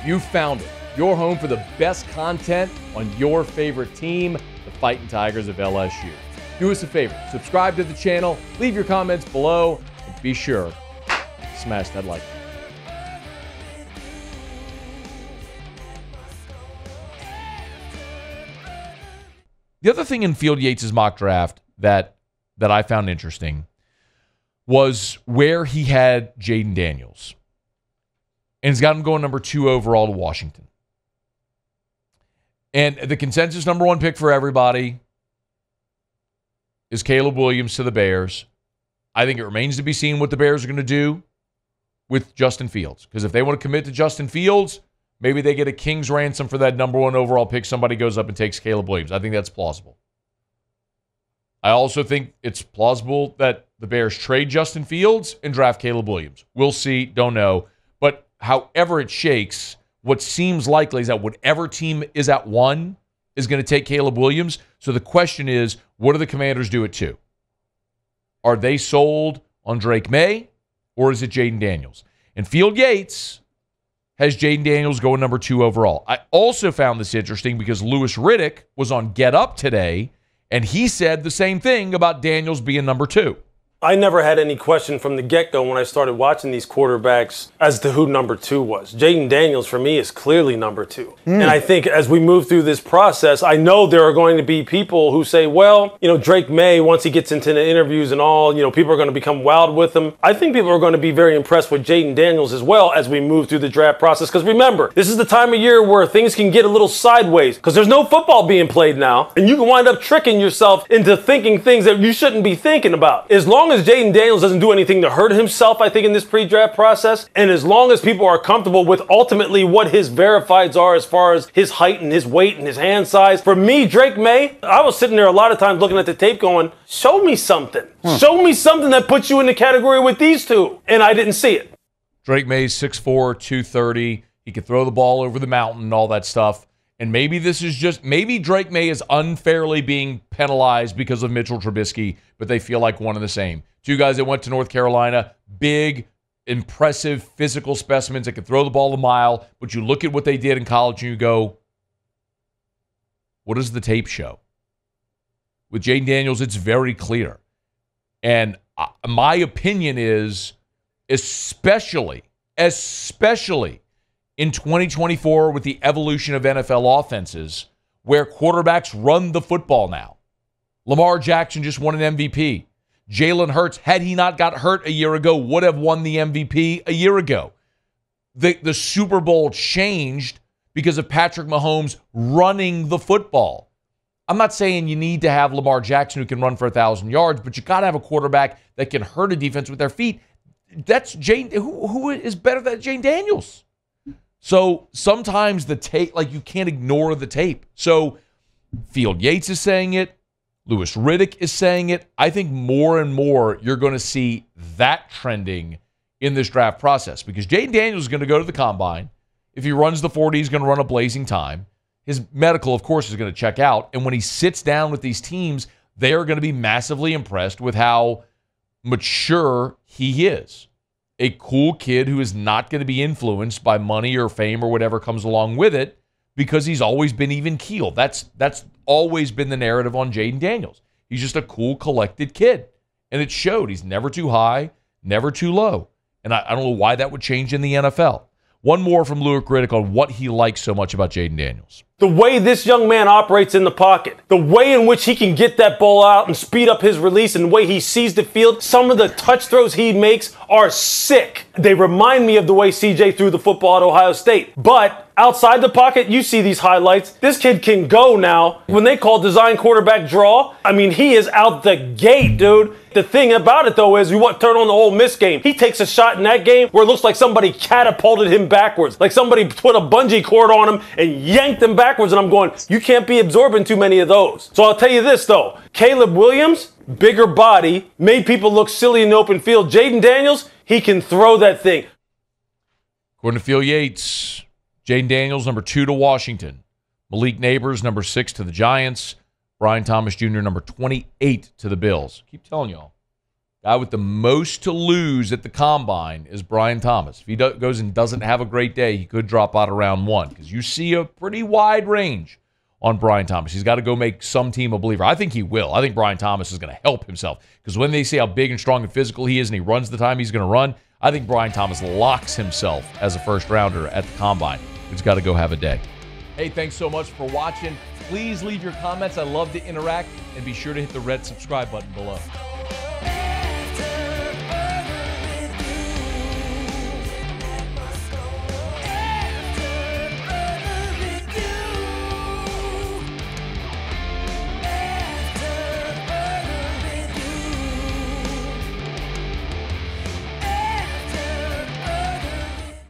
You found it. Your home for the best content on your favorite team, the Fighting Tigers of LSU. Do us a favor, subscribe to the channel, leave your comments below, and be sure to smash that like button. The other thing in Field Yates' mock draft that I found interesting was where he had Jayden Daniels. And he's got him going number 2 overall to Washington. And the consensus number 1 pick for everybody is Caleb Williams to the Bears. I think it remains to be seen what the Bears are going to do with Justin Fields. Because if they want to commit to Justin Fields, maybe they get a king's ransom for that number 1 overall pick. Somebody goes up and takes Caleb Williams. I think that's plausible. I also think it's plausible that the Bears trade Justin Fields and draft Caleb Williams. We'll see. Don't know. But however it shakes, what seems likely is that whatever team is at 1 is going to take Caleb Williams. So the question is, what do the Commanders do at 2? Are they sold on Drake May, or is it Jayden Daniels? And Field Yates has Jayden Daniels going number 2 overall. I also found this interesting because Louis Riddick was on Get Up today, and he said the same thing about Daniels being number 2. I never had any question from the get-go when I started watching these quarterbacks as to who number 2 was. Jayden Daniels, for me, is clearly number 2. And I think as we move through this process, I know there are going to be people who say, well, Drake May, once he gets into the interviews and all, people are going to become wild with him. I think people are going to be very impressed with Jayden Daniels as well as we move through the draft process. Because remember, this is the time of year where things can get a little sideways because there's no football being played now. And you can wind up tricking yourself into thinking things that you shouldn't be thinking about. As long as Jayden Daniels doesn't do anything to hurt himself, I think, in this pre-draft process, and as long as people are comfortable with ultimately what his verifieds are as far as his height and his weight and his hand size, for me, Drake May, I was sitting there a lot of times looking at the tape going, show me something. Show me something that puts you in the category with these two, and I didn't see it. Drake May's 6'4", 230. He could throw the ball over the mountain and all that stuff. And maybe this is just, maybe Drake May is unfairly being penalized because of Mitchell Trubisky, but they feel like one and the same. 2 guys that went to North Carolina, big, impressive physical specimens that could throw the ball a mile, but you look at what they did in college and you go, what does the tape show? With Jayden Daniels, it's very clear. And my opinion is, especially in 2024 with the evolution of NFL offenses where quarterbacks run the football now. Lamar Jackson just won an MVP. Jalen Hurts, had he not got hurt a year ago, would have won the MVP a year ago. The Super Bowl changed because of Patrick Mahomes running the football. I'm not saying you need to have Lamar Jackson who can run for 1,000 yards, but you got to have a quarterback that can hurt a defense with their feet. That's Jayden. Who is better than Jayden Daniels? So sometimes the tape, like you can't ignore the tape. So Field Yates is saying it. Louis Riddick is saying it. I think more and more you're going to see that trending in this draft process because Jayden Daniels is going to go to the combine. If he runs the 40, he's going to run a blazing time. His medical, of course, is going to check out. And when he sits down with these teams, they are going to be massively impressed with how mature he is. A cool kid who is not going to be influenced by money or fame or whatever comes along with it because he's always been even keeled. That's always been the narrative on Jayden Daniels. He's just a cool, collected kid. And it showed. He's never too high, never too low. And I don't know why that would change in the NFL. One more from Louis Riddick on what he likes so much about Jayden Daniels. The way this young man operates in the pocket, the way in which he can get that ball out and speed up his release and the way he sees the field, some of the touch throws he makes are sick. They remind me of the way CJ threw the football at Ohio State. But outside the pocket, you see these highlights. This kid can go now. When they call design quarterback draw, I mean, he is out the gate, dude. The thing about it, though, is you want to turn on the Ole Miss game. He takes a shot in that game where it looks like somebody catapulted him backwards, like somebody put a bungee cord on him and yanked him backwards. And I'm going, you can't be absorbing too many of those. So I'll tell you this, though. Caleb Williams, bigger body, made people look silly in the open field. Jayden Daniels, he can throw that thing. According to Field Yates, Jayden Daniels, number 2 to Washington. Malik Nabers, number 6 to the Giants. Brian Thomas Jr., number 28 to the Bills. Keep telling y'all. Guy with the most to lose at the combine is Brian Thomas. If he goes and doesn't have a great day, he could drop out of round 1 because you see a pretty wide range on Brian Thomas. He's got to go make some team a believer. I think he will. I think Brian Thomas is going to help himself because when they see how big and strong and physical he is and he runs the time he's going to run, I think Brian Thomas locks himself as a first-rounder at the combine. He's got to go have a day. Hey, thanks so much for watching. Please leave your comments. I love to interact, and be sure to hit the red subscribe button below.